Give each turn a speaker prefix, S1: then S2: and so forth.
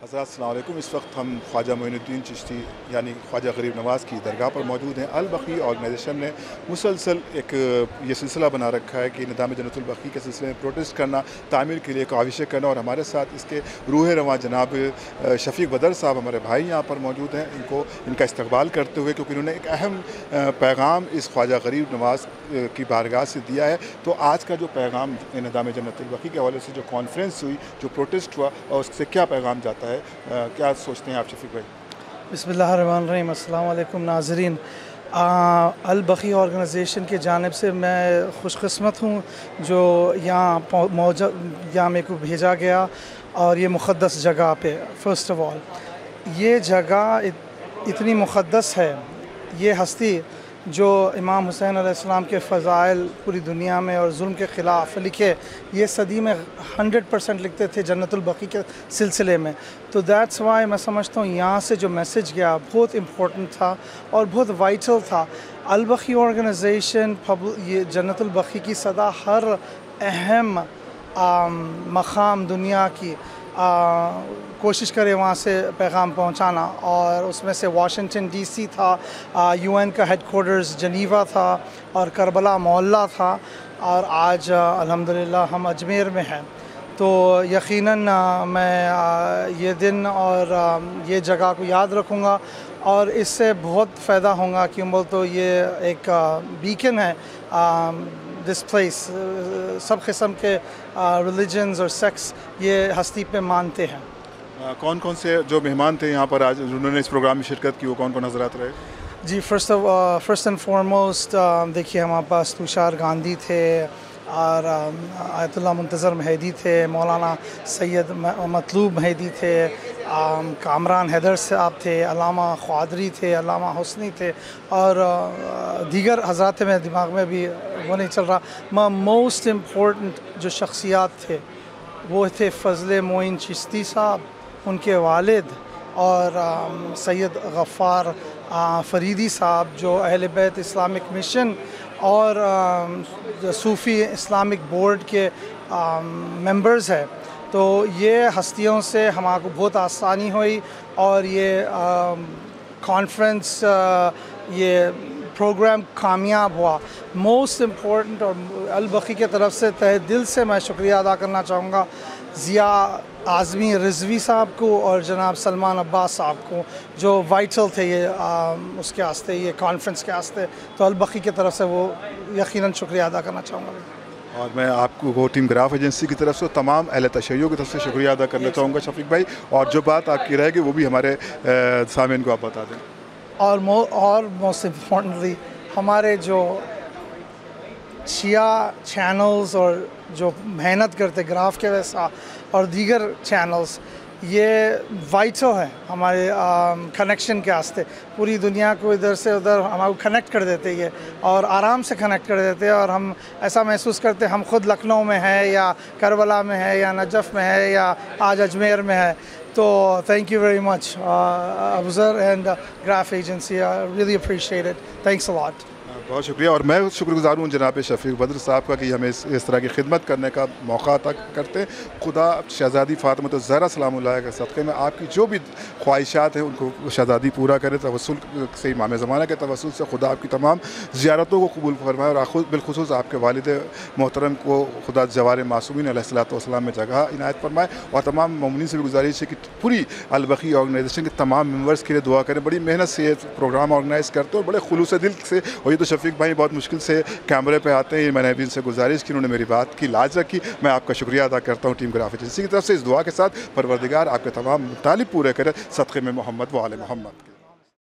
S1: حضرات السلام علیکم۔ اس وقت ہم خواجہ معین الدین چشتی یعنی خواجہ غریب نواز کی درگاہ پر موجود ہیں۔ البقیع آرگنائزیشن نے مسلسل ایک یہ سلسلہ بنا رکھا ہے کہ نظام جنت البقیع کے سلسلے میں پروٹیسٹ کرنا، تعمیر کے لیے کاوشیں کرنا، اور ہمارے ساتھ اس کے روح رواں جناب شفیق بدر صاحب ہمارے بھائی یہاں پر موجود ہیں۔ ان کا استقبال کرتے ہوئے، کیونکہ انہوں نے ایک اہم پیغام اس خواجہ غریب نواز کی بارگاہ سے دیا ہے، تو آج کا جو پیغام نظام جنت البقیع کے حوالے سے جو کانفرنس ہوئی، جو پروٹیسٹ ہوا، اور اس سے کیا پیغام جاتا ہے، کیا سوچتے ہیں آپ شفیق بھائی؟
S2: بسم اللہ الرحمن الرحیم۔ السلام علیکم ناظرین۔ البقیع آرگنائزیشن کی جانب سے میں خوش قسمت ہوں جو یہاں میرے کو بھیجا گیا، اور یہ مقدس جگہ پہ فرسٹ آف آل یہ جگہ اتنی مقدس ہے۔ یہ ہستی جو امام حسین علیہ السلام کے فضائل پوری دنیا میں اور ظلم کے خلاف لکھے، یہ صدی میں 100% لکھتے تھے جنت البقیع کے سلسلے میں، تو دیٹس وائی میں سمجھتا ہوں یہاں سے جو میسیج گیا بہت امپورٹنٹ تھا اور بہت وائٹل تھا۔ البقیع آرگنائزیشن یہ جنت البقیع کی صدا ہر اہم مقام دنیا کی کوشش کرے وہاں سے پیغام پہنچانا، اور اس میں سے واشنگٹن ڈی سی تھا، UN کا ہیڈ کوارٹرز جنیوا تھا، اور کربلا محلہ تھا، اور آج الحمدللہ ہم اجمیر میں ہیں۔ تو یقیناً میں یہ دن اور یہ جگہ کو یاد رکھوں گا، اور اس سے بہت فائدہ ہوگا، کیوں بول تو یہ ایک بیکن ہے۔ دس پلیس سب قسم کے ریلیجنز اور سیکس یہ ہستی پہ مانتے ہیں۔
S1: کون کون سے جو مہمان تھے یہاں پر آج جنہوں نے اس پروگرام میں شرکت کی، وہ کون کون حضرات رہے؟
S2: جی فرسٹ اینڈ فارموسٹ دیکھیے ہمارے پاس تشار گاندھی تھے، اور آیت اللہ منتظر مہدی تھے، مولانا سید مطلوب مہدی تھے، کامران حیدر صاحب تھے، علامہ قادری تھے، علامہ حسنی تھے، اور دیگر حضرات میرے دماغ میں بھی وہ نہیں چل رہا۔ موسٹ امپورٹنٹ جو شخصیات تھے وہ تھے فضل معین چشتی صاحب، ان کے والد، اور سید غفار فریدی صاحب جو اہل بیت اسلامک مشن اور صوفی اسلامک بورڈ کے ممبرز ہیں۔ تو یہ ہستیوں سے ہمارے کو بہت آسانی ہوئی، اور یہ کانفرنس یہ پروگرام کامیاب ہوا۔ موسٹ امپورٹنٹ، اور البقیع کی طرف سے تہہ دل سے میں شکریہ ادا کرنا چاہوں گا ضیاء اعظمی رضوی صاحب کو اور جناب سلمان عباس صاحب کو، جو وائٹل تھے یہ اس کے واسطے، یہ کانفرنس کے واسطے، تو البقیع کی طرف سے وہ یقیناً شکریہ ادا کرنا چاہوں گا۔
S1: اور میں آپ کو ٹیم گراف ایجنسی کی طرف سے تمام اہل تشیع کی طرف سے شکریہ ادا کرنا چاہوں گا شفیق بھائی، اور جو بات آپ کی رہے گی وہ بھی ہمارے سامعین کو آپ بتا دیں۔
S2: اور موسٹ امپورٹنٹلی ہمارے جو شیعہ چینلز اور جو محنت کرتے گراف کے ویسا اور دیگر چینلز، یہ وائٹل ہیں ہمارے کنیکشن کے واسطے، پوری دنیا کو ادھر سے ادھر ہمارے کو کنیکٹ کر دیتے یہ، اور آرام سے کنیکٹ کر دیتے، اور ہم ایسا محسوس کرتے ہم خود لکھنؤ میں ہیں یا کربلا میں ہے یا نجف میں ہے یا آج اجمیر میں ہے۔ تو thank you very much Abuzar and Graph Agency. I really appreciate it. Thanks a lot.
S1: بہت شکریہ، اور میں شکر گزار ہوں جناب شفیق بدر صاحب کا کہ ہمیں اس طرح کی خدمت کرنے کا موقع عطا کرتے ہیں۔ خدا شہزادی فاطمہ الزہرا سلام اللہ کے صدقے میں آپ کی جو بھی خواہشات ہیں ان کو شہزادی پورا کرے، توسل سے امام زمانہ کے توسل سے خدا آپ کی تمام زیارتوں کو قبول فرمائے، اور بالخصوص آپ کے والد محترم کو خدا جوار معصومین علیہ الصلوۃ والسلام میں جگہ عنایت فرمائے، اور تمام مومنین سے بھی گزارش ہے کہ پوری البقیع آرگنائزیشن کے تمام ممبرس کے لیے دعا کریں۔ بڑی محنت سے یہ پروگرام آرگنائز کرتے ہیں اور بڑے خلوص دل سے، اور یہ تو شفیق بھائی بہت مشکل سے کیمرے پہ آتے ہیں، میں نے بھی ان سے گزارش کی، انہوں نے میری بات کی لاج رکھی۔ میں آپ کا شکریہ ادا کرتا ہوں ٹیم گراف ایجنسی کی طرف سے، اس دعا کے ساتھ پروردگار آپ کے تمام مطالب پورے کرے، صدقے میں محمد و آل محمد۔